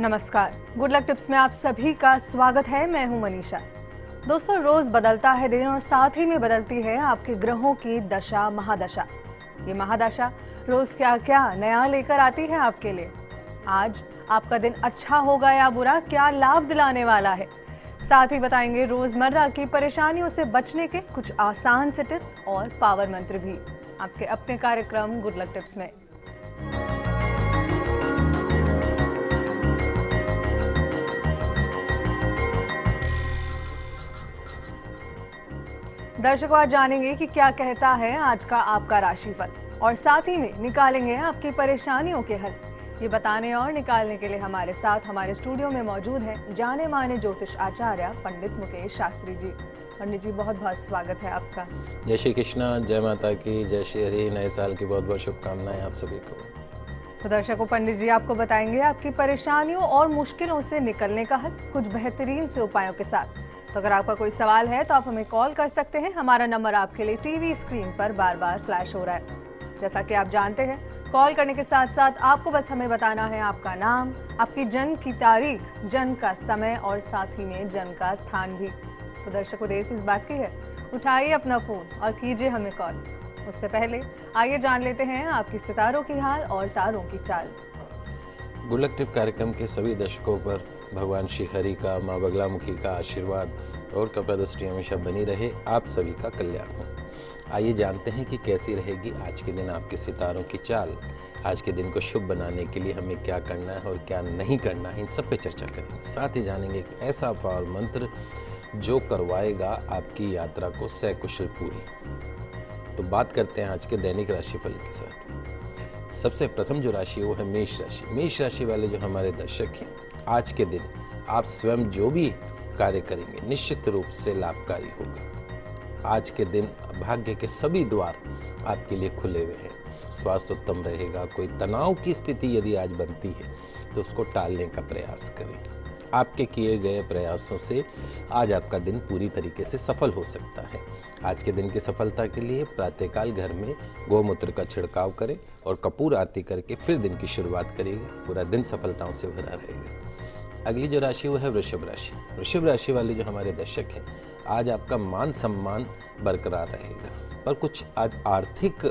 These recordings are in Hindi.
नमस्कार, गुड लक टिप्स में आप सभी का स्वागत है। मैं हूं मनीषा। दोस्तों, रोज बदलता है दिन और साथ ही में बदलती है आपके ग्रहों की दशा महादशा। ये महादशा रोज क्या क्या नया लेकर आती है आपके लिए। आज आपका दिन अच्छा होगा या बुरा, क्या लाभ दिलाने वाला है, साथ ही बताएंगे रोजमर्रा की परेशानियों से बचने के कुछ आसान से टिप्स और पावर मंत्र भी आपके अपने कार्यक्रम गुड लक टिप्स में। दर्शकों, आज जानेंगे कि क्या कहता है आज का आपका राशिफल और साथ ही में निकालेंगे आपकी परेशानियों के हल। ये बताने और निकालने के लिए हमारे साथ हमारे स्टूडियो में मौजूद हैं जाने माने ज्योतिष आचार्य पंडित मुकेश शास्त्री जी। पंडित जी, बहुत बहुत स्वागत है आपका। जय श्री कृष्णा, जय माता की, जय श्री हरि। नए साल की बहुत बहुत शुभकामनाएं आप सभी को। तो दर्शकों, पंडित जी आपको बताएंगे आपकी परेशानियों और मुश्किलों से निकलने का हल कुछ बेहतरीन से उपायों के साथ। तो अगर आपका कोई सवाल है तो आप हमें कॉल कर सकते हैं। हमारा नंबर आपके लिए टीवी स्क्रीन पर बार बार फ्लैश हो रहा है। जैसा कि आप जानते हैं, कॉल करने के साथ साथ आपको बस हमें बताना है आपका नाम, आपकी जन्म की तारीख, जन्म का समय और साथ ही में जन्म का स्थान भी। तो दर्शकों, देर किस बात की है, उठाइए अपना फोन और कीजिए हमें कॉल। उससे पहले आइए जान लेते हैं आपकी सितारों की हाल और तारों की चाल। गुड लक टिप कार्यक्रम के सभी दर्शकों पर भगवान श्री हरि का, माँ बगलामुखी का आशीर्वाद और कृपा दृष्टि हमेशा बनी रहे। आप सभी का कल्याण हो। आइए जानते हैं कि कैसी रहेगी आज के दिन आपके सितारों की चाल। आज के दिन को शुभ बनाने के लिए हमें क्या करना है और क्या नहीं करना है, इन सब पे चर्चा करेंगे। साथ ही जानेंगे एक ऐसा पावर मंत्र जो करवाएगा आपकी यात्रा को सकुशल पूरी। तो बात करते हैं आज के दैनिक राशिफल के साथ। सबसे प्रथम जो राशि वो है मेष राशि। मेष राशि वाले जो हमारे दर्शक हैं, आज के दिन आप स्वयं जो भी कार्य करेंगे निश्चित रूप से लाभकारी होगा। आज के दिन भाग्य के सभी द्वार आपके लिए खुले हुए हैं। स्वास्थ्य उत्तम रहेगा। कोई तनाव की स्थिति यदि आज बनती है तो उसको टालने का प्रयास करें। आपके किए गए प्रयासों से आज आपका दिन पूरी तरीके से सफल हो सकता है। आज के दिन की सफलता के लिए प्रातःकाल घर में गोमूत्र का छिड़काव करें और कपूर आरती करके फिर दिन की शुरुआत करिएगा। पूरा दिन सफलताओं से भरा रहेगा। अगली जो राशि वो है वृषभ राशि। वृषभ राशि वाले जो हमारे दर्शक हैं, आज आपका मान सम्मान बरकरार रहेगा, पर कुछ आज आर्थिक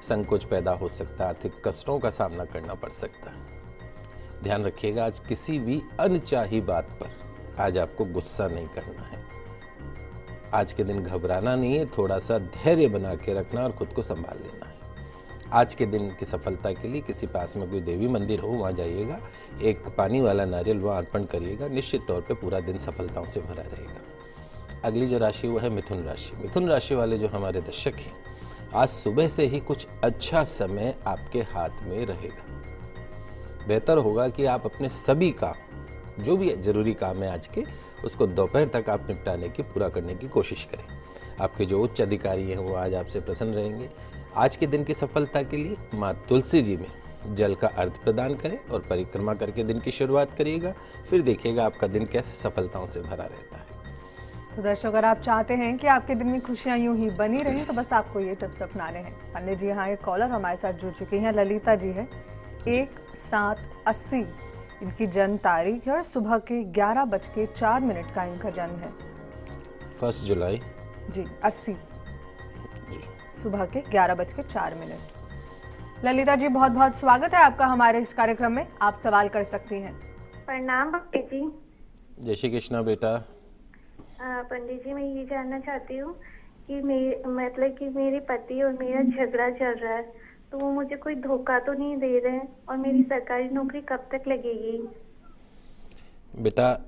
संकोच पैदा हो सकता है। आर्थिक कष्टों का सामना करना पड़ सकता है। ध्यान रखिएगा, आज किसी भी अनचाही बात पर आज आपको गुस्सा नहीं करना है। आज के दिन घबराना नहीं है, थोड़ा सा धैर्य बना के रखना और खुद को संभाल लेना है। आज के दिन की सफलता के लिए किसी पास में कोई देवी मंदिर हो, वहाँ जाइएगा, एक पानी वाला नारियल वहाँ अर्पण करिएगा। निश्चित तौर पे पूरा दिन सफलताओं से भरा रहेगा। अगली जो राशि वो है मिथुन राशि। मिथुन राशि वाले जो हमारे दर्शक हैं, आज सुबह से ही कुछ अच्छा समय आपके हाथ में रहेगा। बेहतर होगा कि आप अपने सभी काम, जो भी जरूरी काम है आज के, उसको दोपहर तक आप निपटाने की, पूरा करने की कोशिश करें। आपके जो उच्च अधिकारी हैं वो आज आपसे प्रसन्न रहेंगे। आज के दिन की सफलता के लिए माँ तुलसी जी में जल का अर्घ प्रदान करें और परिक्रमा करके दिन की शुरुआत करिएगा। फिर देखिएगा आपका दिन कैसे सफलताओं से भरा रहता है। तो दर्शक, अगर आप चाहते हैं कि आपके दिन में खुशियां यूं ही बनी रहें तो बस आपको ये टिप्स अपनाने हैं। पंडित जी, यहाँ एक कॉलर हमारे साथ जुड़ चुकी हैं, ललिता जी है। 1/7/80 इनकी जन्म तारीख है और सुबह के 11:04 का इनका जन्म है। 1 जुलाई जी, 80 सुबह के 11:04। ललिता जी, बहुत बहुत स्वागत है आपका हमारे इस कार्यक्रम में। आप सवाल कर सकती हैं। प्रणाम पंडित जी। जय श्री कृष्णा बेटा। पंडित जी, मैं ये जानना चाहती हूँ कि मेरे पति और मेरा झगड़ा चल रहा है, तो वो मुझे कोई धोखा तो नहीं दे रहे हैं, और मेरी सरकारी नौकरी कब तक लगेगी? बेटा,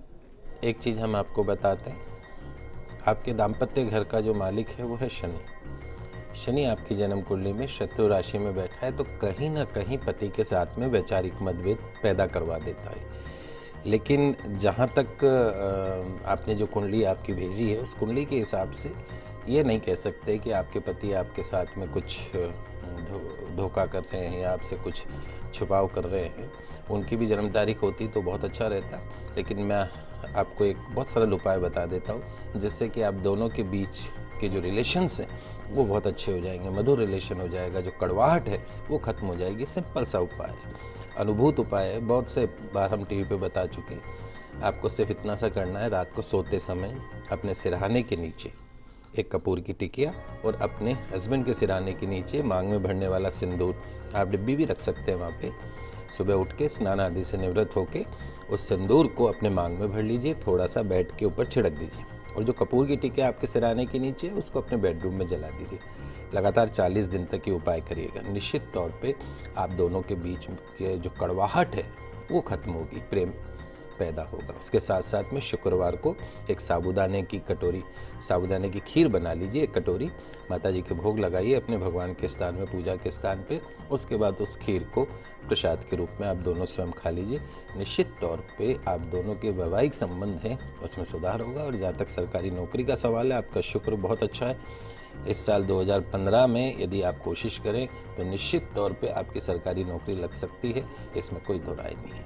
एक चीज़ हम आपको बताते हैं, आपके दाम्पत्य घर का जो मालिक है वो है शनि। शनि आपकी जन्म कुंडली में शत्रु राशि में बैठा है, तो कहीं ना कहीं पति के साथ में वैचारिक मतभेद पैदा करवा देता है। लेकिन जहाँ तक आपने जो कुंडली आपकी भेजी है, उस कुंडली के हिसाब से ये नहीं कह सकते कि आपके पति आपके साथ में कुछ धोखा कर रहे हैं या आपसे कुछ छुपाव कर रहे हैं। उनकी भी जन्म तारीख होती तो बहुत अच्छा रहता, लेकिन मैं आपको एक बहुत सरल उपाय बता देता हूँ जिससे कि आप दोनों के बीच के जो रिलेशंस हैं वो बहुत अच्छे हो जाएंगे, मधुर रिलेशन हो जाएगा, जो कड़वाहट है वो खत्म हो जाएगी। सिंपल सा उपाय है, अनुभूत उपाय है, बहुत से बार हम टीवी पे बता चुके हैं। आपको सिर्फ इतना सा करना है, रात को सोते समय अपने सिरहाने के नीचे एक कपूर की टिकिया और अपने हस्बैंड के सिरहाने के नीचे मांग में भरने वाला सिंदूर, आप डिब्बी भी रख सकते हैं वहाँ पे। सुबह उठ के स्नान आदि से निवृत्त होके उस सिंदूर को अपने मांग में भर लीजिए, थोड़ा सा बेड के ऊपर छिड़क दीजिए और जो कपूर की टिकिया आपके सिरहाने के नीचे है उसको अपने बेडरूम में जला दीजिए। लगातार 40 दिन तक ये उपाय करिएगा। निश्चित तौर पे आप दोनों के बीच के जो कड़वाहट है वो खत्म होगी, प्रेम पैदा होगा। उसके साथ साथ में शुक्रवार को एक साबूदाने की कटोरी, साबूदाने की खीर बना लीजिए, एक कटोरी माता जी के भोग लगाइए अपने भगवान के स्थान में, पूजा के स्थान पे। उसके बाद उस खीर को प्रसाद के रूप में आप दोनों स्वयं खा लीजिए। निश्चित तौर पे आप दोनों के वैवाहिक संबंध हैं उसमें सुधार होगा। और जहाँ तक सरकारी नौकरी का सवाल है, आपका शुक्र बहुत अच्छा है। इस साल 2015 में यदि आप कोशिश करें तो निश्चित तौर पे आपकी सरकारी नौकरी लग सकती है, इसमें कोई दो राय नहीं है।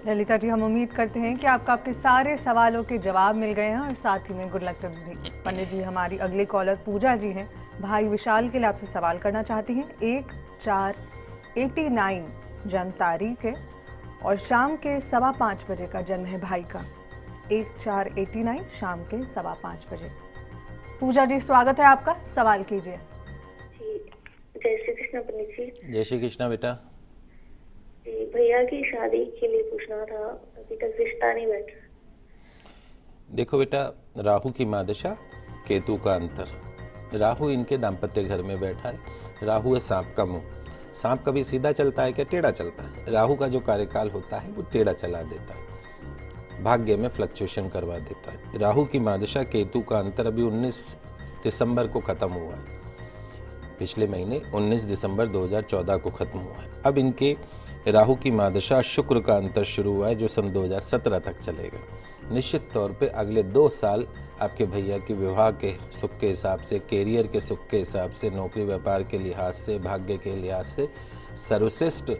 ललिता जी, हम उम्मीद करते हैं कि आपको आपके सारे सवालों के जवाब मिल गए हैं और साथ ही में गुड लक टिप्स भी। पंडित जी, हमारी अगली कॉलर पूजा जी हैं, भाई विशाल के लिए आपसे सवाल करना चाहती हैं। 1/4/89 जन्म तारीख है और शाम के 5:15 बजे का जन्म है भाई का। 1/4/89 शाम के 5:15 बजे। पूजा जी, स्वागत है आपका, सवाल कीजिए। जी, जय श्री कृष्ण पंडित जी। जय श्री कृष्णा बेटा। जी, भैया की शादी के लिए पूछना था, अभी तक रिश्ता नहीं बैठ रहा। देखो बेटा, राहु की महादशा, केतु का अंतर। राहु इनके दाम्पत्य घर में बैठा है। राहु है सांप का मुंह। सांप कभी सीधा चलता है क्या टेढ़ा चलता है? राहु का जो कार्यकाल होता है वो टेढ़ा चला देता है, भाग्य में फ्लक्चुएशन करवा देता है। राहु की महादशा, केतु का अंतर अभी 19 दिसंबर को खत्म हुआ है। पिछले महीने 19 दिसंबर 2014 को खत्म हुआ है। अब इनके राहु की महादशा, शुक्र का अंतर शुरू हुआ है जो सन 2017 तक चलेगा। निश्चित तौर पे अगले 2 साल आपके भैया के विवाह के सुख के हिसाब से, कैरियर के सुख के हिसाब से, नौकरी व्यापार के लिहाज से, भाग्य के लिहाज से सर्वश्रेष्ठ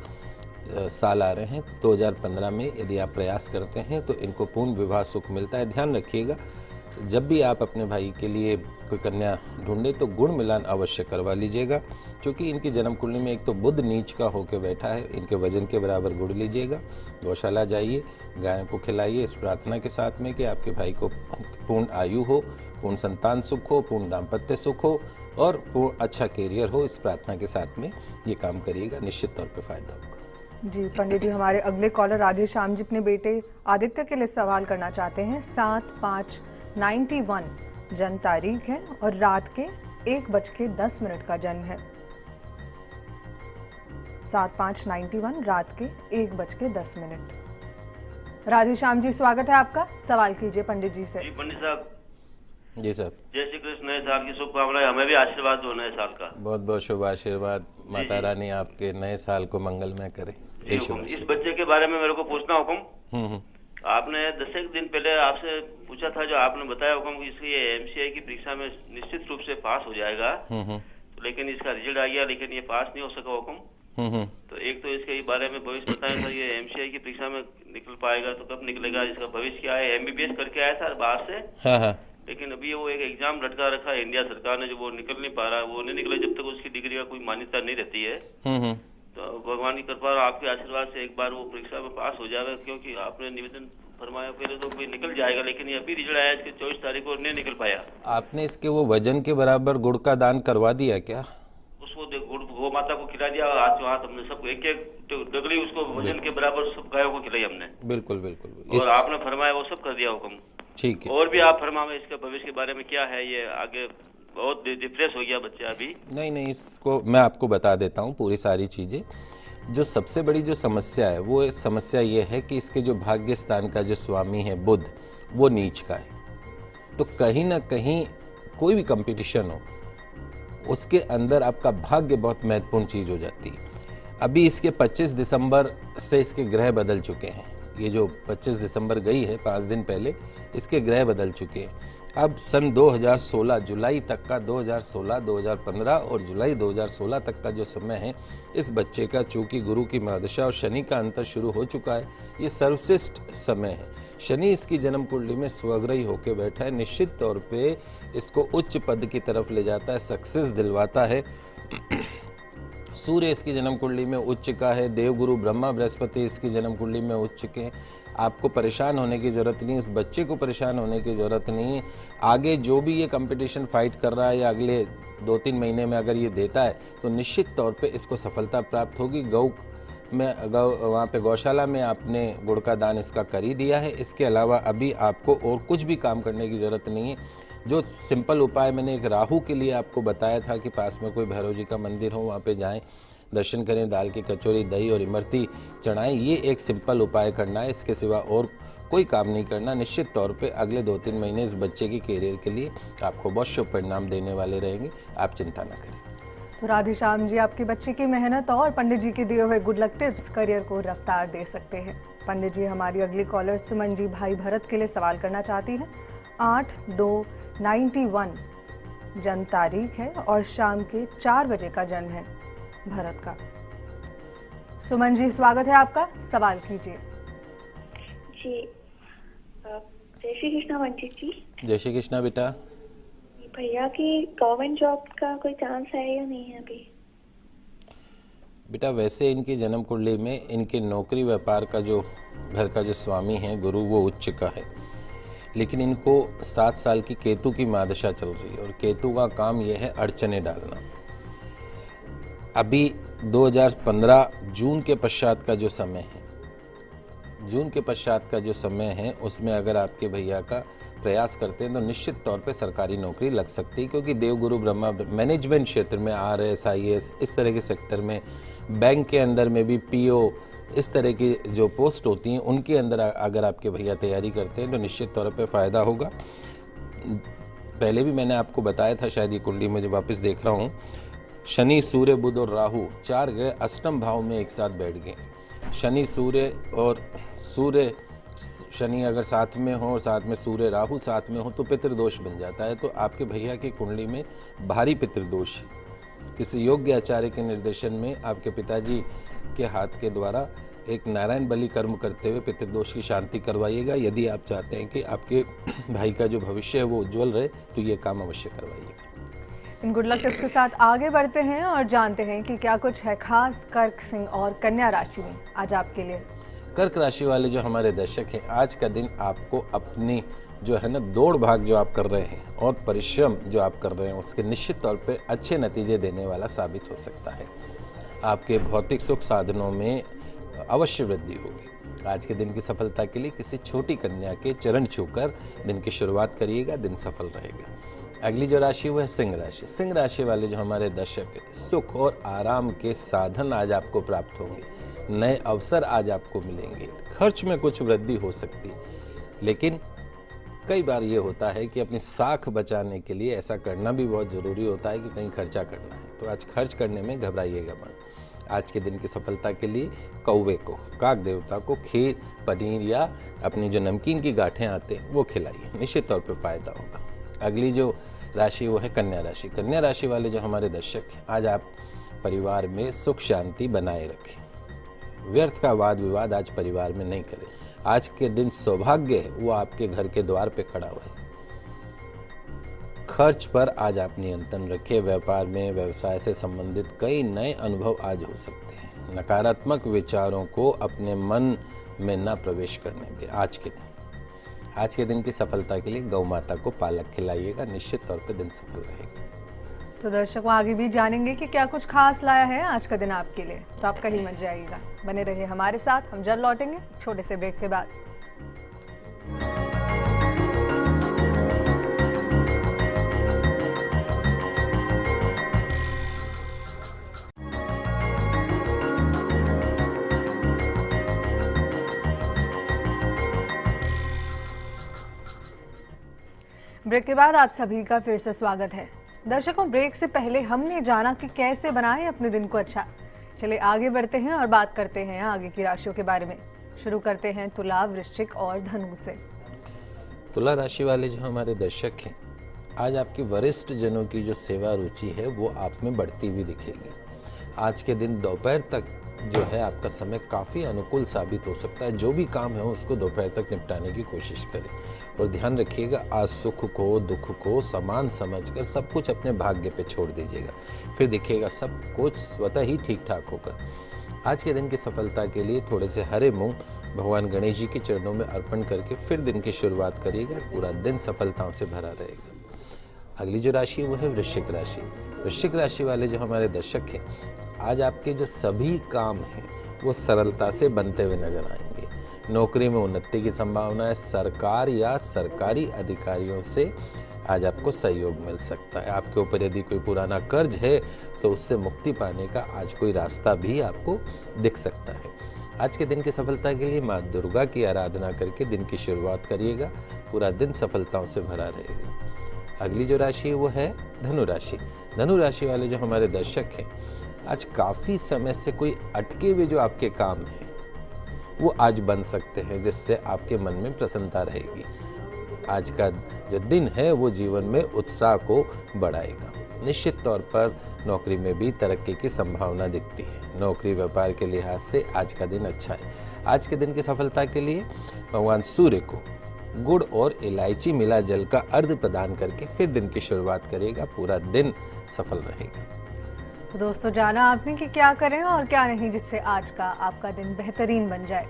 साल आ रहे हैं। 2015 में यदि आप प्रयास करते हैं तो इनको पूर्ण विवाह सुख मिलता है। ध्यान रखिएगा, जब भी आप अपने भाई के लिए कोई कन्या ढूंढे तो गुण मिलान अवश्य करवा लीजिएगा, क्योंकि इनकी जन्म कुंडली में एक तो बुध नीच का होकर बैठा है। इनके वजन के बराबर गुड़ लीजिएगा, गौशाला जाइए, गायों को खिलाइए, इस प्रार्थना के साथ में कि आपके भाई को पूर्ण आयु हो, पूर्ण संतान सुख हो, पूर्ण दाम्पत्य सुख हो और पूर्ण अच्छा कैरियर हो। इस प्रार्थना के साथ में ये काम करिएगा, निश्चित तौर पर फायदा होगा। जी पंडित जी, हमारे अगले कॉलर राधे श्याम जी अपने बेटे आदित्य के लिए सवाल करना चाहते हैं। 7/5/91 जन्म तारीख है और रात के 1:10 का जन्म है। 7/5/91 रात के 1:10। राधे श्याम जी, स्वागत है आपका, सवाल कीजिए पंडित जी से। जी पंडित साहब। जी सर। जय श्री कृष्ण। नए साल की शुभकामनाएं, हमें भी आशीर्वाद दो नए साल का। बहुत बहुत शुभ आशीर्वाद। माता रानी आपके नए साल को मंगलमय करे। इस बच्चे के बारे में मेरे को पूछना हुक्म। आपने 10 दिन पहले आपसे पूछा था, जो आपने बताया हुक्म कि इसकी एमसीआई की परीक्षा में निश्चित रूप से पास हो जाएगा, तो लेकिन इसका रिजल्ट आ गया, लेकिन ये पास नहीं हो सका हुक्म। तो एक तो इसके बारे में भविष्य बताया था, ये एमसीआई की परीक्षा में निकल पाएगा तो कब निकलेगा, इसका भविष्य क्या है। एमबीबीएस करके आया था बाहर से, लेकिन अभी वो एक एग्जाम लटका रखा है इंडिया सरकार ने, जो वो निकल नहीं पा रहा है। वो नहीं निकले जब तक उसकी डिग्री का कोई मान्यता नहीं रहती है। तो भगवान की कृपा और आपके आशीर्वाद से एक बार वो परीक्षा में पास हो जाएगा, क्योंकि आपने निवेदन फरमाया पहले तो कोई निकल जाएगा, लेकिन ये अभी रिजल्ट आया इसके 24 तारीख को नहीं निकल पाया। आपने इसके वो वजन के बराबर गुड़ का दान करवा दिया क्या? उसको गुड़ गौ माता को खिला दिया, हाथ हमने सब एक डगली उसको वजन के बराबर सब गायों को खिलाई हमने। बिल्कुल बिल्कुल। और आपने फरमाया वो सब कर दिया हुक्म। ठीक है। और भी आप फरमावे इसके भविष्य के बारे में क्या है, ये आगे बहुत डिप्रेस हो गया बच्चा अभी। नहीं, इसको मैं आपको बता देता हूँ पूरी सारी चीज़ें। जो सबसे बड़ी जो समस्या है वो समस्या ये है कि इसके जो भाग्य स्थान का जो स्वामी है बुध, वो नीच का है। तो कहीं ना कहीं कोई भी कंपटीशन हो, उसके अंदर आपका भाग्य बहुत महत्वपूर्ण चीज़ हो जाती है। अभी इसके 25 दिसंबर से इसके ग्रह बदल चुके हैं। ये जो 25 दिसंबर गई है 5 दिन पहले, इसके ग्रह बदल चुके हैं। अब सन 2016 जुलाई तक का, 2016, 2015 और जुलाई 2016 तक का जो समय है, इस बच्चे का चूंकि गुरु की महादशा और शनि का अंतर शुरू हो चुका है, ये सर्वश्रेष्ठ समय है। शनि इसकी जन्म कुंडली में स्वग्रही होकर बैठा है, निश्चित तौर पे इसको उच्च पद की तरफ ले जाता है, सक्सेस दिलवाता है, सूर्य इसकी जन्म कुंडली में उच्च का है, देवगुरु ब्रह्मा बृहस्पति इसकी जन्म कुंडली में उच्च के। आपको परेशान होने की ज़रूरत नहीं, इस बच्चे को परेशान होने की ज़रूरत नहीं। आगे जो भी ये कंपटीशन फाइट कर रहा है या अगले 2-3 महीने में अगर ये देता है तो निश्चित तौर पे इसको सफलता प्राप्त होगी। वहाँ पे गौशाला में आपने गुड़ का दान इसका कर ही दिया है। इसके अलावा अभी आपको और कुछ भी काम करने की ज़रूरत नहीं है। जो सिंपल उपाय मैंने एक राहु के लिए आपको बताया था कि पास में कोई भैरव जी का मंदिर हो, वहाँ पे जाएं, दर्शन करें, दाल की कचौरी, दही और इमरती चढ़ाएं। ये एक सिंपल उपाय करना है, इसके सिवा और कोई काम नहीं करना। निश्चित तौर पे अगले 2-3 महीने इस बच्चे की कैरियर के लिए आपको बहुत शुभ परिणाम देने वाले रहेंगे, आप चिंता न करें। तो राधेश्याम जी आपकी बच्ची की मेहनत और पंडित जी के दिए हुए गुड लक टिप्स करियर को रफ्तार दे सकते हैं। पंडित जी, हमारी अगली कॉलर सुमन जी भाई भरत के लिए सवाल करना चाहती हैं। 8/2/91 जन्म तारीख है और शाम के 4 बजे का जन्म है भरत का। सुमन जी, स्वागत है आपका, सवाल कीजिए। जी, जय श्री कृष्णा पंडित जी। जय श्री कृष्णा बेटा। भैया की गवर्नमेंट जॉब का कोई चांस है या नहीं है अभी? बेटा वैसे इनकी जन्म कुंडली में इनके नौकरी व्यापार का जो घर का जो स्वामी है गुरु, वो उच्च का है, लेकिन इनको 7 साल की केतु की महादशा चल रही है और केतु का काम यह है अड़चने डालना। अभी 2015 जून के पश्चात का जो समय है, जून के पश्चात का जो समय है उसमें अगर आपके भैया का प्रयास करते हैं तो निश्चित तौर पे सरकारी नौकरी लग सकती है, क्योंकि देवगुरु ब्रह्मा मैनेजमेंट क्षेत्र में RS IAS इस तरह के सेक्टर में, बैंक के अंदर में भी PO इस तरह की जो पोस्ट होती हैं उनके अंदर अगर आपके भैया तैयारी करते हैं तो निश्चित तौर पे फ़ायदा होगा। पहले भी मैंने आपको बताया था, शायद ये कुंडली में जब वापस देख रहा हूँ, शनि सूर्य बुध और राहु 4 ग्रह अष्टम भाव में एक साथ बैठ गए। शनि सूर्य और सूर्य शनि अगर साथ में हो और साथ में सूर्य राहु साथ में हो तो पितृदोष बन जाता है। तो आपके भैया की कुंडली में भारी पितृदोष है। किसी योग्य आचार्य के निर्देशन में आपके पिताजी के हाथ के द्वारा एक नारायण बलि कर्म करते हुए पितृदोष की शांति करवाइएगा। यदि आप चाहते हैं कि आपके भाई का जो भविष्य है वो उज्जवल रहे तो ये काम अवश्य करवाइएगा। इन गुड लक टिप्स के साथ आगे बढ़ते हैं और जानते हैं कि क्या कुछ है खास कर्क सिंह और कन्या राशि में आज आपके लिए। कर्क राशि वाले जो हमारे दर्शक हैं, आज का दिन आपको अपनी जो है ना दौड़ भाग जो आप कर रहे हैं और परिश्रम जो आप कर रहे हैं उसके निश्चित तौर पे अच्छे नतीजे देने वाला साबित हो सकता है। आपके भौतिक सुख साधनों में अवश्य वृद्धि होगी। आज के दिन की सफलता के लिए किसी छोटी कन्या के चरण छूकर दिन की शुरुआत करिएगा, दिन सफल रहेगा। अगली जो राशि वो है सिंह राशि। सिंह राशि वाले जो हमारे दर्शक हैं, सुख और आराम के साधन आज आपको प्राप्त होंगे, नए अवसर आज आपको मिलेंगे। खर्च में कुछ वृद्धि हो सकती है, लेकिन कई बार ये होता है कि अपनी साख बचाने के लिए ऐसा करना भी बहुत ज़रूरी होता है कि कहीं खर्चा करना है, तो आज खर्च करने में घबराइएगा मत। आज के दिन की सफलता के लिए कौवे को, काक देवता को खीर, पनीर या अपनी जो नमकीन की गांठें आते हैं वो खिलाइए, निश्चित तौर पे फायदा होगा। अगली जो राशि वो है कन्या राशि। कन्या राशि वाले जो हमारे दर्शक हैं, आज आप परिवार में सुख शांति बनाए रखें। व्यर्थ का वाद विवाद आज परिवार में नहीं करें। आज के दिन सौभाग्य है वो आपके घर के द्वार पे खड़ा हुआ है। खर्च पर आज आप नियंत्रण रखें। व्यापार में, व्यवसाय से संबंधित कई नए अनुभव आज हो सकते हैं। नकारात्मक विचारों को अपने मन में न प्रवेश करने दें। आज के दिन की सफलता के लिए गौ माता को पालक खिलाइएगा, निश्चित तौर पर दिन सफल रहेगा। तो दर्शकों आगे भी जानेंगे कि क्या कुछ खास लाया है आज का दिन आपके लिए, तो आप कहीं मत जाइएगा, बने रहिए हमारे साथ। हम जल्द लौटेंगे छोटे से ब्रेक के बाद। ब्रेक के बाद आप सभी का फिर से स्वागत है। दर्शकों, ब्रेक से पहले हमने जाना कि कैसे बनाएं अपने दिन को अच्छा। चलिए आगे बढ़ते हैं और बात करते हैं आगे की राशियों के बारे में। शुरू करते हैं तुला, वृश्चिक और धनु से। तुला राशि वाले जो हमारे दर्शक हैं, आज आपकी वरिष्ठ जनों की जो सेवा रुचि है वो आप में बढ़ती हुई दिखेगी। आज के दिन दोपहर तक जो है आपका समय काफ़ी अनुकूल साबित हो सकता है। जो भी काम है उसको दोपहर तक निपटाने की कोशिश करें और ध्यान रखिएगा, आज सुख को दुख को समान समझकर सब कुछ अपने भाग्य पे छोड़ दीजिएगा, फिर देखिएगा सब कुछ स्वतः ही ठीक ठाक होगा। आज के दिन की सफलता के लिए थोड़े से हरे मूंग भगवान गणेश जी के चरणों में अर्पण करके फिर दिन की शुरुआत करिएगा, पूरा दिन सफलताओं से भरा रहेगा। अगली जो राशि है वो है वृश्चिक राशि। वृश्चिक राशि वाले जो हमारे दर्शक हैं, आज आपके जो सभी काम हैं वो सरलता से बनते हुए नजर आएंगे। नौकरी में उन्नति की संभावना है। सरकार या सरकारी अधिकारियों से आज आपको सहयोग मिल सकता है। आपके ऊपर यदि कोई पुराना कर्ज है तो उससे मुक्ति पाने का आज कोई रास्ता भी आपको दिख सकता है। आज के दिन की सफलता के लिए माँ दुर्गा की आराधना करके दिन की शुरुआत करिएगा, पूरा दिन सफलताओं से भरा रहेगा। अगली जो राशि है वो है धनु राशि। धनु राशि वाले जो हमारे दर्शक हैं, आज काफ़ी समय से कोई अटके हुए जो आपके काम हैं वो आज बन सकते हैं, जिससे आपके मन में प्रसन्नता रहेगी। आज का जो दिन है वो जीवन में उत्साह को बढ़ाएगा। निश्चित तौर पर नौकरी में भी तरक्की की संभावना दिखती है। नौकरी व्यापार के लिहाज से आज का दिन अच्छा है। आज के दिन की सफलता के लिए भगवान सूर्य को गुड़ और इलायची मिला जल का अर्घ्य प्रदान करके फिर दिन की शुरुआत करेगा, पूरा दिन सफल रहेगा। तो दोस्तों, जाना आपने कि क्या करें और क्या नहीं जिससे आज का आपका दिन बेहतरीन बन जाए।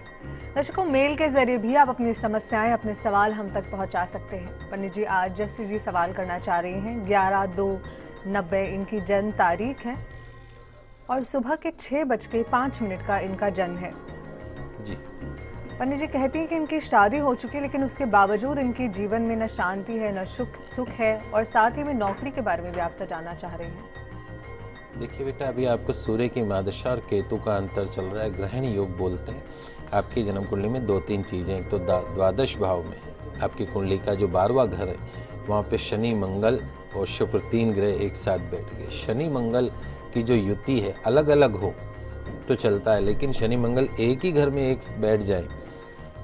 दर्शकों, मेल के जरिए भी आप अपनी समस्याएं, अपने सवाल हम तक पहुंचा सकते हैं। पंडित जी आज जस्सी जी सवाल करना चाह रही हैं। 11/2/90 इनकी जन्म तारीख है और सुबह के 6:05 का इनका जन्म है। जी पंडित जी कहती हैं कि इनकी शादी हो चुकी है, लेकिन उसके बावजूद इनके जीवन में न शांति है न सुख है, और साथ ही में नौकरी के बारे में भी आपसे जानना चाह रही हैं। देखिए बेटा, अभी आपको सूर्य की महादशा और केतु का अंतर चल रहा है। ग्रहण योग बोलते हैं। आपकी जन्म कुंडली में 2-3 चीज़ें, एक तो द्वादश भाव में है आपकी कुंडली का जो 12वां घर है, वहाँ पे शनि मंगल और शुक्र 3 ग्रह एक साथ बैठ गए। शनि मंगल की जो युति है अलग अलग हो तो चलता है, लेकिन शनि मंगल एक ही घर में एक बैठ जाए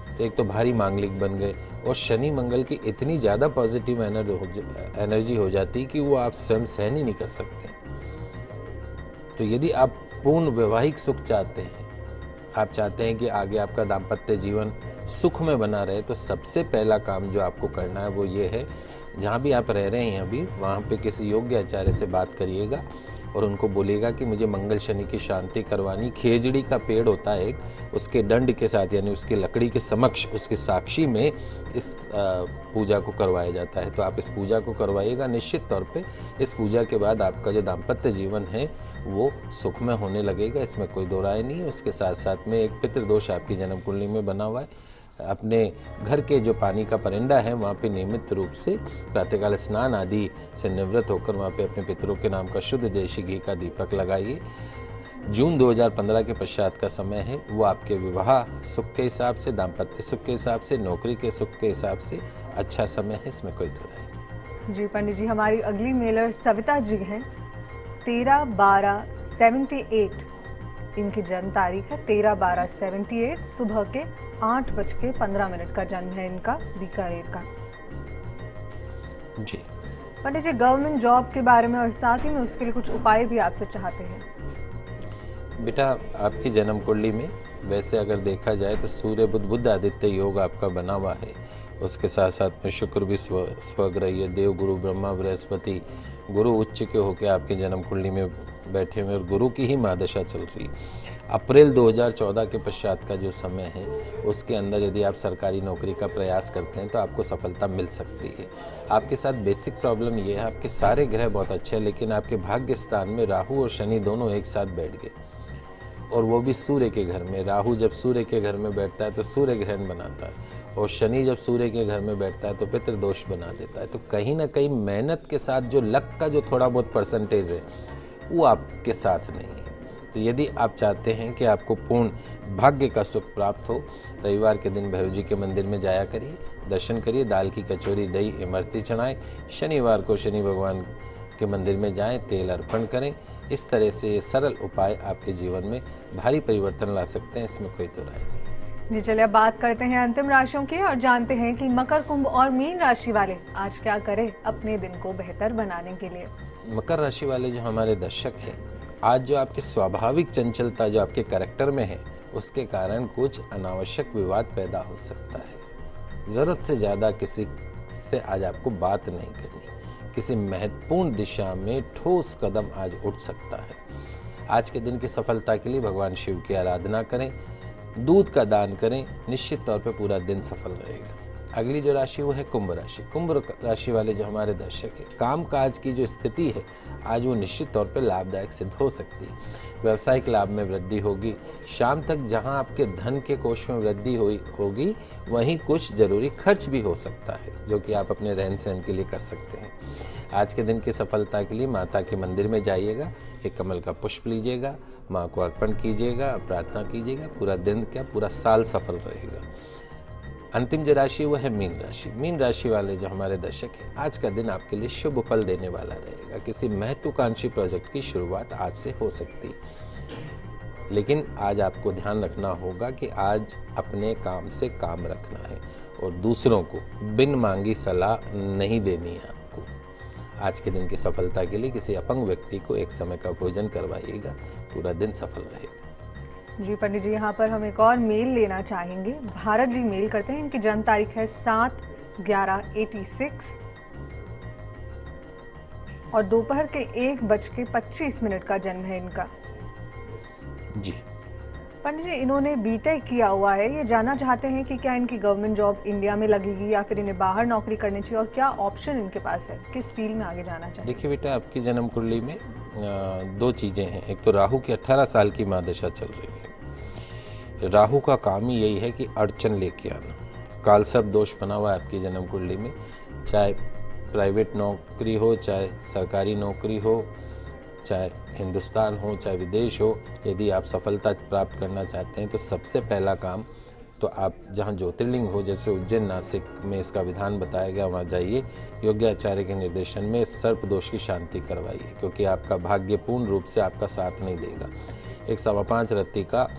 तो एक तो भारी मांगलिक बन गए, और शनि मंगल की इतनी ज़्यादा पॉजिटिव एनर्जी हो जाती है कि वो आप स्वयं सहन ही नहीं कर सकते। तो यदि आप पूर्ण वैवाहिक सुख चाहते हैं, आप चाहते हैं कि आगे आपका दाम्पत्य जीवन सुख में बना रहे, तो सबसे पहला काम जो आपको करना है वो ये है, जहाँ भी आप रह रहे हैं अभी, वहाँ पे किसी योग्य आचार्य से बात करिएगा और उनको बोलिएगा कि मुझे मंगल शनि की शांति करवानी। खेजड़ी का पेड़ होता है एक, उसके दंड के साथ यानी उसकी लकड़ी के समक्ष, उसके साक्षी में इस पूजा को करवाया जाता है। तो आप इस पूजा को करवाइएगा। निश्चित तौर पे इस पूजा के बाद आपका जो दाम्पत्य जीवन है वो सुख में होने लगेगा, इसमें कोई दो राय नहीं है। उसके साथ साथ में एक पितृदोष आपकी जन्म कुंडली में बना हुआ है। अपने घर के जो पानी का परिंदा है वहाँ पे नियमित रूप से प्रातःकाल स्नान आदि से निवृत्त होकर वहाँ पे अपने पितरों के नाम का शुद्ध देशी घी का दीपक लगाइए। जून 2015 के पश्चात का समय है वो आपके विवाह सुख के हिसाब से, दाम्पत्य सुख के हिसाब से, नौकरी के सुख के हिसाब से अच्छा समय है, इसमें कोई दो राय नहीं। जी पंडित जी, हमारी अगली मेलर सविता जी हैं। 13/12/78 इनकी जन्म तारीख है। 13/12/78 सुबह के 8:15 का जन्म है इनका, बीकानेर का। जी पंडित जी, गवर्नमेंट जॉब के बारे में और साथ ही में उसके लिए कुछ उपाय भी आपसे चाहते हैं। बेटा, आपकी जन्म कुंडली में वैसे अगर देखा जाए तो सूर्य बुध आदित्य योग आपका बना हुआ है। उसके साथ साथ में शुक्र भी स्वग्रह, देव गुरु ब्रह्मा बृहस्पति गुरु उच्च के होकर आपके जन्म कुंडली में बैठे हुए, और गुरु की ही महादशा चल रही। अप्रैल 2014 के पश्चात का जो समय है उसके अंदर यदि आप सरकारी नौकरी का प्रयास करते हैं तो आपको सफलता मिल सकती है। आपके साथ बेसिक प्रॉब्लम ये है, आपके सारे ग्रह बहुत अच्छे हैं, लेकिन आपके भाग्य स्थान में राहु और शनि दोनों एक साथ बैठ गए, और वो भी सूर्य के घर में। राहु जब सूर्य के घर में बैठता है तो सूर्य ग्रहण बनाता है, और शनि जब सूर्य के घर में बैठता है तो पितृदोष बना देता है। तो कहीं ना कहीं मेहनत के साथ जो लक का जो थोड़ा बहुत परसेंटेज है वो आपके साथ नहीं है। तो यदि आप चाहते हैं कि आपको पूर्ण भाग्य का सुख प्राप्त हो, रविवार के दिन भैरव जी के मंदिर में जाया करिए, दर्शन करिए, दाल की कचौरी, दही, इमरती चढ़ाएं। शनिवार को शनि भगवान के मंदिर में जाएं, तेल अर्पण करें। इस तरह से ये सरल उपाय आपके जीवन में भारी परिवर्तन ला सकते हैं, इसमें कोई दो राय नहीं। जी चलिए, अब बात करते हैं अंतिम राशियों की और जानते हैं कि मकर, कुंभ और मीन राशि वाले आज क्या करें अपने दिन को बेहतर बनाने के लिए। मकर राशि वाले जो हमारे दर्शक हैं, आज जो आपकी स्वाभाविक चंचलता जो आपके कैरेक्टर में है उसके कारण कुछ अनावश्यक विवाद पैदा हो सकता है। ज़रूरत से ज़्यादा किसी से आज आपको बात नहीं करनी। किसी महत्वपूर्ण दिशा में ठोस कदम आज उठ सकता है। आज के दिन की सफलता के लिए भगवान शिव की आराधना करें, दूध का दान करें, निश्चित तौर पे पूरा दिन सफल रहेगा। अगली जो राशि वो है कुंभ राशि। कुंभ राशि वाले जो हमारे दर्शक हैं, काम काज की जो स्थिति है आज वो निश्चित तौर पे लाभदायक सिद्ध हो सकती है। व्यवसायिक लाभ में वृद्धि होगी। शाम तक जहां आपके धन के कोष में वृद्धि होगी वहीं कुछ जरूरी खर्च भी हो सकता है, जो कि आप अपने रहन सहन के लिए कर सकते हैं। आज के दिन की सफलता के लिए माता के मंदिर में जाइएगा, एक कमल का पुष्प लीजिएगा, माँ को अर्पण कीजिएगा, प्रार्थना कीजिएगा। पूरा दिन क्या पूरा साल सफल रहेगा। अंतिम जो राशि वो है मीन राशि। मीन राशि वाले जो हमारे दर्शक हैं, आज का दिन आपके लिए शुभ फल देने वाला रहेगा। किसी महत्वाकांक्षी प्रोजेक्ट की शुरुआत आज से हो सकती है, लेकिन आज आपको ध्यान रखना होगा कि आज अपने काम से काम रखना है और दूसरों को बिन मांगी सलाह नहीं देनी है आपको। आज के दिन की सफलता के लिए किसी अपंग व्यक्ति को एक समय का भोजन करवाइएगा, पूरा दिन सफल रहेगा। जी पंडित जी, यहाँ पर हम एक और मेल लेना चाहेंगे। भारत जी मेल करते हैं, इनकी जन्म तारीख है 7/11/86 और दोपहर के 1:25 का जन्म है इनका। जी पंडित जी, इन्होंने बीटेक किया हुआ है। ये जानना चाहते हैं कि क्या इनकी गवर्नमेंट जॉब इंडिया में लगेगी या फिर इन्हें बाहर नौकरी करनी चाहिए और क्या ऑप्शन इनके पास है, किस फील्ड में आगे जाना चाहिए। देखिए बेटा, आपकी जन्म कुंडली में दो चीज़ें हैं। एक तो राहु की 18 साल की महादशा चल रही है। राहु का काम ही यही है कि अड़चन लेके आना। कालसर्प दोष बना हुआ है आपकी जन्म कुंडली में, चाहे प्राइवेट नौकरी हो, चाहे सरकारी नौकरी हो, चाहे हिंदुस्तान हो, चाहे विदेश हो। यदि आप सफलता प्राप्त करना चाहते हैं तो सबसे पहला काम तो आप जहां ज्योतिर्लिंग हो, जैसे उज्जैन नासिक में इसका विधान बताया गया, वहां जाइए। योग्य आचार्य के निर्देशन में सर्प दोष की शांति करवाइए, क्योंकि आपका भाग्य पूर्ण रूप से आपका साथ नहीं देगा। 1.5 रत्ती का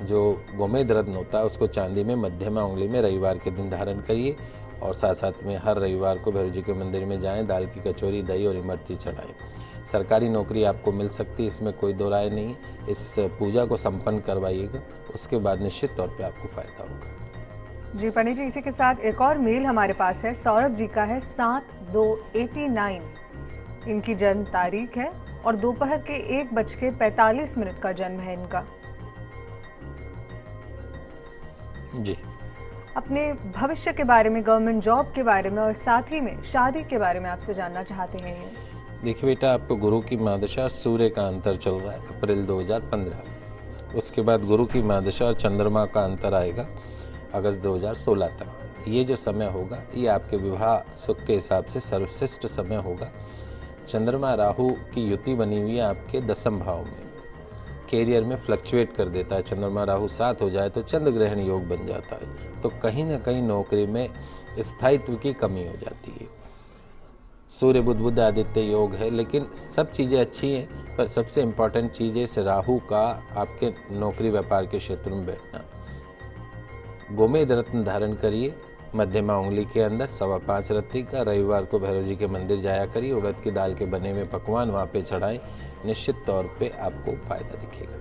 जो गोमेद रत्न होता है उसको चांदी में मध्यमा उंगली में रविवार के दिन धारण करिए और साथ साथ में हर रविवार को भैरव जी के मंदिर में जाएं, दाल की कचौरी, दही और इमरती चढ़ाएं। सरकारी नौकरी आपको मिल सकती है, इसमें कोई दो राय नहीं है। इस पूजा को संपन्न करवाइएगा, उसके बाद निश्चित तौर पे आपको फायदा होगा। जी पंडित जी, इसी के साथ एक और मेल हमारे पास है। सौरभ जी का है 7/2/89 इनकी जन्म तारीख है और दोपहर के 1:45 का जन्म है इनका। जी, अपने भविष्य के बारे में, गवर्नमेंट जॉब के बारे में और साथ ही में शादी के बारे में आपसे जानना चाहते हैं ये। देखिए बेटा, आपको गुरु की महादशा सूर्य का अंतर चल रहा है अप्रैल 2015। उसके बाद गुरु की महादशा और चंद्रमा का अंतर आएगा अगस्त 2016 तक। ये जो समय होगा ये आपके विवाह सुख के हिसाब से सर्वश्रेष्ठ समय होगा। चंद्रमा राहु की युति बनी हुई है आपके 10वें भाव में। कैरियर में फ्लक्चुएट कर देता है। चंद्रमा राहु साथ हो जाए तो चंद्र ग्रहण योग बन जाता है, तो कहीं ना कहीं नौकरी में स्थायित्व की कमी हो जाती है। सूर्य बुध आदित्य योग है, लेकिन सब चीज़ें अच्छी हैं, पर सबसे इम्पॉर्टेंट चीज़ है इस राहु का आपके नौकरी व्यापार के क्षेत्र में बैठना। गोमेद रत्न धारण करिए मध्यमा उंगली के अंदर 5.25 रत्ती का। रविवार को भैरव जी के मंदिर जाया करिए, उड़द की दाल के बने हुए पकवान वहाँ पे चढ़ाएं, निश्चित तौर पे आपको फायदा दिखेगा।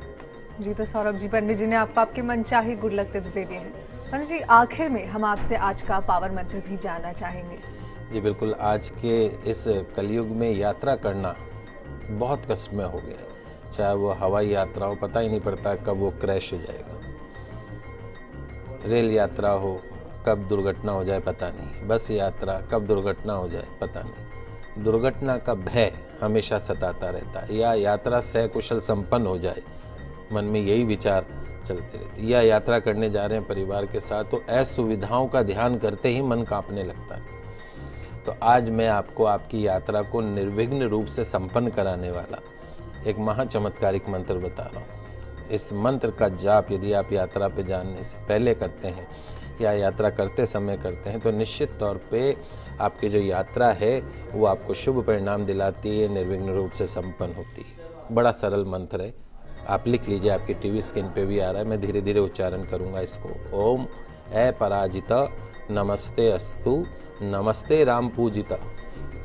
जी, तो सौरभ जी, पंडित जी ने आपको आपके मनचाही गुड लक टिप्स दे दिए हैं। पंडित जी, आखिर में हम आपसे आज का पावर मंत्र भी जानना चाहेंगे। जी बिल्कुल, आज के इस कलयुग में यात्रा करना बहुत कष्टमय हो गया है। चाहे वो हवाई यात्रा हो, पता ही नहीं पड़ता कब वो क्रैश हो जाएगा। रेल यात्रा हो, कब दुर्घटना हो जाए पता नहीं। बस यात्रा, कब दुर्घटना हो जाए पता नहीं। दुर्घटना का भय हमेशा सताता रहता है। या यात्रा सकुशल संपन्न हो जाए, मन में यही विचार चलते रहते। या यात्रा करने जा रहे हैं परिवार के साथ, तो असुविधाओं का ध्यान करते ही मन कांपने लगता है। तो आज मैं आपको आपकी यात्रा को निर्विघ्न रूप से संपन्न कराने वाला एक महाचमत्कारिक मंत्र बता रहा हूँ। इस मंत्र का जाप यदि आप यात्रा पे जाने से पहले करते हैं या यात्रा करते समय करते हैं, तो निश्चित तौर पे आपकी जो यात्रा है वो आपको शुभ परिणाम दिलाती है, निर्विघ्न रूप से संपन्न होती है। बड़ा सरल मंत्र है, आप लिख लीजिए, आपकी टीवी स्क्रीन पे भी आ रहा है। मैं धीरे धीरे उच्चारण करूँगा इसको। ओम अपराजित नमस्ते अस्तु नमस्ते राम पूजिता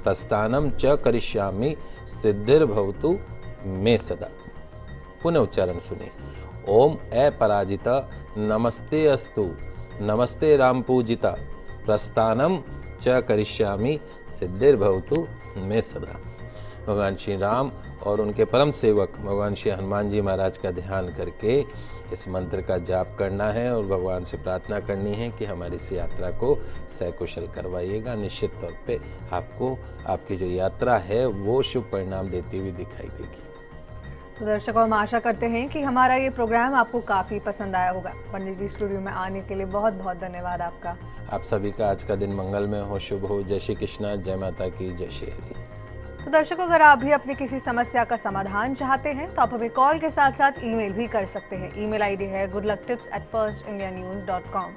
प्रस्थानम च करिष्यामि सिद्धिर्भवतु मे सदा। पुनः उच्चारण सुनिए। ओम अपराजित नमस्ते अस्तु नमस्ते राम पूजिता प्रस्थानम च करिष्यामि सिद्धिर्भवतु मे सदा। भगवान श्री राम और उनके परम सेवक भगवान श्री हनुमान जी महाराज का ध्यान करके इस मंत्र का जाप करना है और भगवान से प्रार्थना करनी है कि हमारी इस यात्रा को सकुशल करवाइएगा। निश्चित तौर पे आपको आपकी जो यात्रा है वो शुभ परिणाम देती हुई दिखाई देगी। तो दर्शकों, हम आशा करते हैं कि हमारा ये प्रोग्राम आपको काफ़ी पसंद आया होगा। पंडित जी, स्टूडियो में आने के लिए बहुत बहुत धन्यवाद आपका। आप सभी का आज का दिन मंगलमय हो, शुभ हो। जय श्री कृष्णा, जय माता की, जय श्री हरि। तो दर्शकों, अगर आप भी अपनी किसी समस्या का समाधान चाहते हैं तो आप हमें कॉल के साथ साथ ईमेल भी कर सकते हैं। ईमेल आईडी है goodlucktips@firstindianews.com।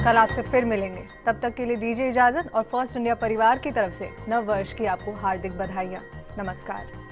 कल आपसे फिर मिलेंगे, तब तक के लिए दीजिए इजाजत और फर्स्ट इंडिया परिवार की तरफ से नव वर्ष की आपको हार्दिक बधाइयाँ। नमस्कार।